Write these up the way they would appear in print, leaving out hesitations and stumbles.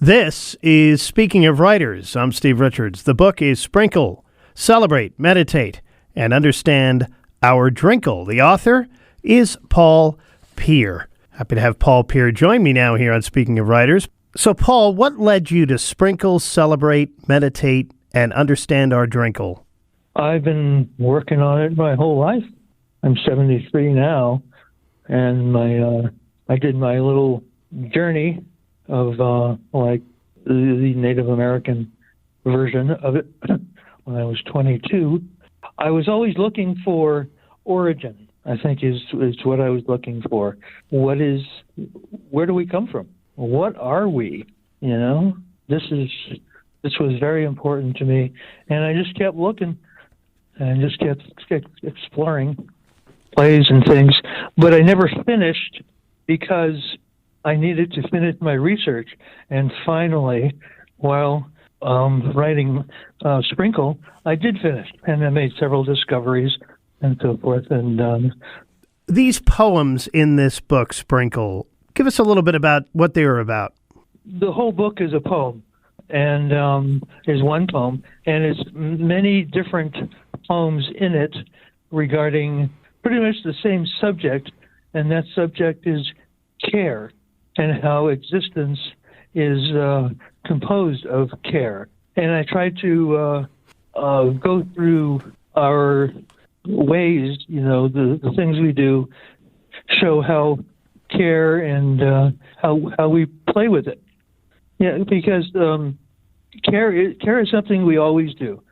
This is Speaking of Writers. I'm Steve Richards. The book is Sprinkle, Celebrate, Meditate, and Understand Our Drinkle. The author is Paal Piir. Happy to have Paal Piir join me now here on Speaking of Writers. So, Paul, what led you to sprinkle, celebrate, meditate, and understand our drinkle? I've been working on it my whole life. I'm 73 now, and I did my little journey of the Native American version of it when I was 22. I was always looking for origin, I think is what I was looking for. Where do we come from? What are we? You know, this was very important to me, and I just kept looking and just kept exploring plays and things, but I never finished because I needed to finish my research. And finally, while writing Sprinkle, I did finish, and I made several discoveries and so forth. And these poems in this book, Sprinkle, give us a little bit about what they were about. The whole book is a poem, and is one poem, and it's many different poems in it regarding pretty much the same subject, and that subject is care, and how existence is composed of care. And I try to go through our ways, you know, the things we do, show how care and how we play with it. Yeah, because care is something we always do.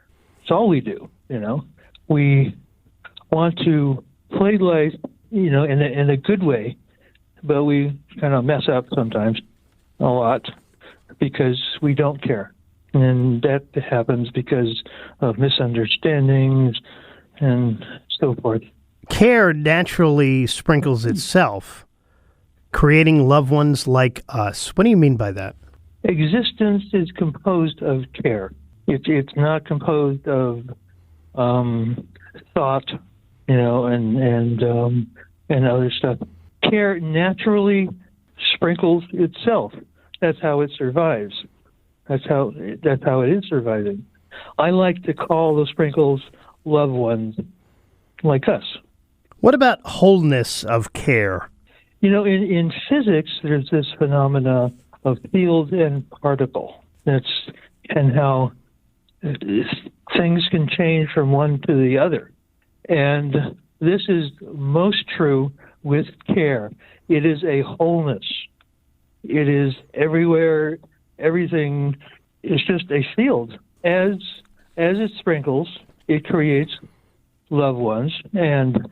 It's all we do, you know. We want to play life, you know, in a good way, but we kind of mess up sometimes, a lot, because we don't care. And that happens because of misunderstandings and so forth. Care naturally sprinkles itself, creating loved ones like us. What do you mean by that? Existence is composed of care. It's not composed of thought, you know, and other stuff. Care naturally sprinkles itself. That's how it survives. That's how it is surviving. I like to call the sprinkles loved ones like us. What about wholeness of care? You know, in physics, there's this phenomena of field and particle. And how things can change from one to the other. And this is most true with care. It is a wholeness. It is everywhere. Everything is just a field. As it sprinkles, it creates loved ones, and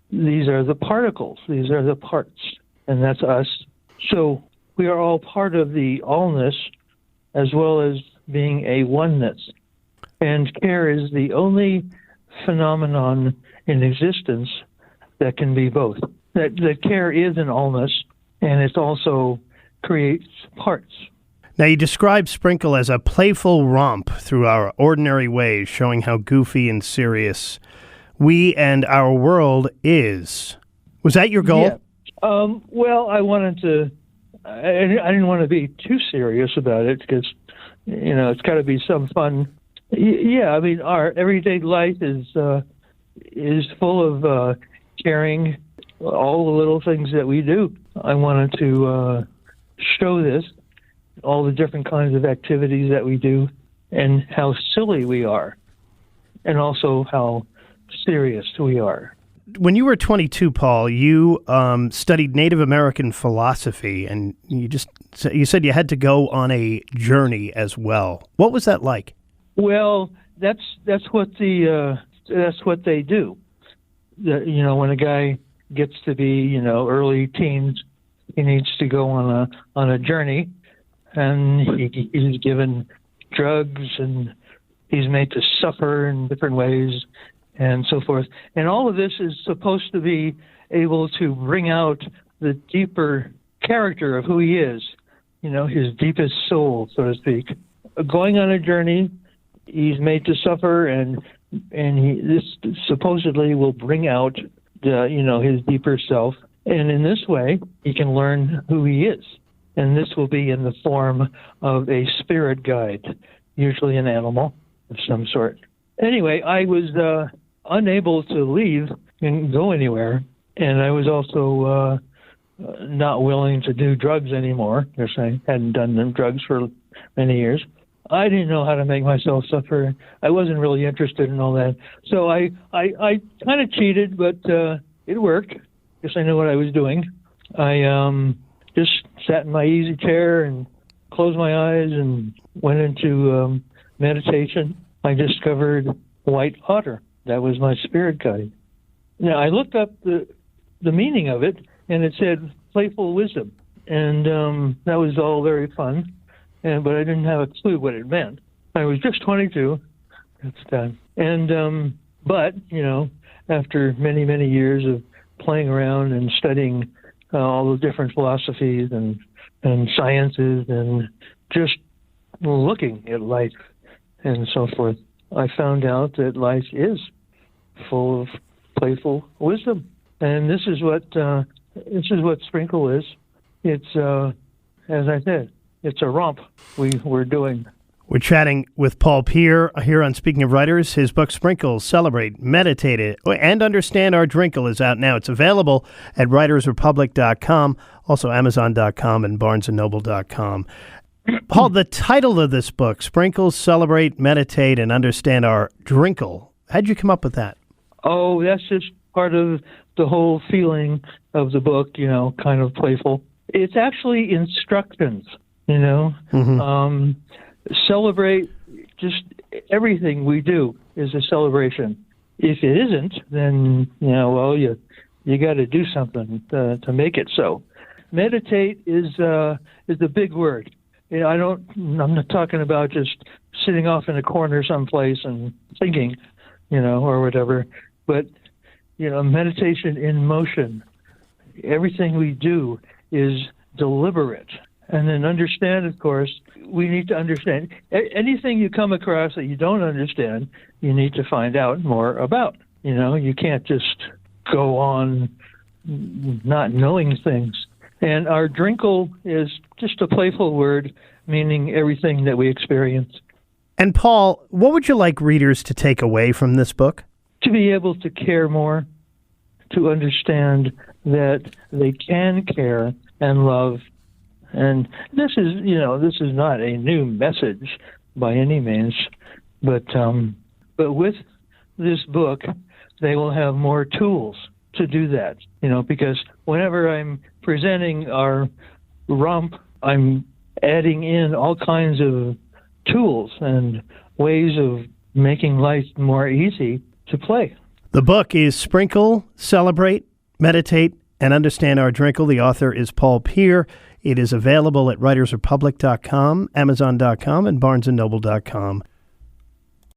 these are the particles. These are the parts, and that's us. So we are all part of the allness as well as being a oneness. And care is the only phenomenon in existence that can be both. That care is an allness, and it also creates parts. Now, you describe Sprinkle as a playful romp through our ordinary ways, showing how goofy and serious we and our world is. Was that your goal? Yeah. Well, I wanted to. I didn't want to be too serious about it because, you know, it's got to be some fun. Yeah, I mean, our everyday life is full of caring, all the little things that we do. I wanted to show this, all the different kinds of activities that we do, and how silly we are, and also how serious we are. When you were 22, Paul, you studied Native American philosophy, and you said you had to go on a journey as well. What was that like? Well, that's what they do. You know, when a guy gets to be, you know, early teens, he needs to go on a journey, and he's given drugs, and he's made to suffer in different ways, and so forth. And all of this is supposed to be able to bring out the deeper character of who he is, you know, his deepest soul, so to speak. Going on a journey, he's made to suffer, and this supposedly will bring out his deeper self. And in this way, he can learn who he is. and this will be in the form of a spirit guide, usually an animal of some sort. Anyway, I was unable to leave and go anywhere, and I was also not willing to do drugs anymore, because I hadn't done them drugs for many years. I didn't know how to make myself suffer. I wasn't really interested in all that. So I kind of cheated, but it worked, because I knew what I was doing. I just sat in my easy chair and closed my eyes and went into meditation. I discovered white otter. That was my spirit guide. Now, I looked up the meaning of it, and it said playful wisdom. And that was all very fun. But I didn't have a clue what it meant. I was just 22 at the time. And, but, after many, many years of playing around and studying all the different philosophies and sciences and just looking at life and so forth, I found out that life is full of playful wisdom. And this is what Sprinkle is. It's, as I said, it's a romp we're doing. We're chatting with Paal Piir here on Speaking of Writers. His book, Sprinkle, Celebrate, Meditate, and Understand Our Drinkle is out now. It's available at writersrepublic.com, also amazon.com and barnesandnoble.com. Paul, the title of this book, Sprinkle, Celebrate, Meditate, and Understand Our Drinkle, how'd you come up with that? Oh, that's just part of the whole feeling of the book, kind of playful. It's actually instructions. Celebrate, just everything we do is a celebration. If it isn't, then, you got to do something to make it so. Meditate is a big word. I'm not talking about just sitting off in a corner someplace and thinking, or whatever, but, meditation in motion. Everything we do is deliberate. And then understand, of course, we need to understand. Anything you come across that you don't understand, you need to find out more about. You can't just go on not knowing things. And our drinkle is just a playful word, meaning everything that we experience. And Paul, what would you like readers to take away from this book? To be able to care more, to understand that they can care and love. And this is not a new message by any means, but with this book, they will have more tools to do that, because whenever I'm presenting our romp, I'm adding in all kinds of tools and ways of making life more easy to play. The book is Sprinkle, Celebrate, Meditate, and Understand Our Drinkle. The author is Paal Piir. It is available at writersrepublic.com, amazon.com, and barnesandnoble.com.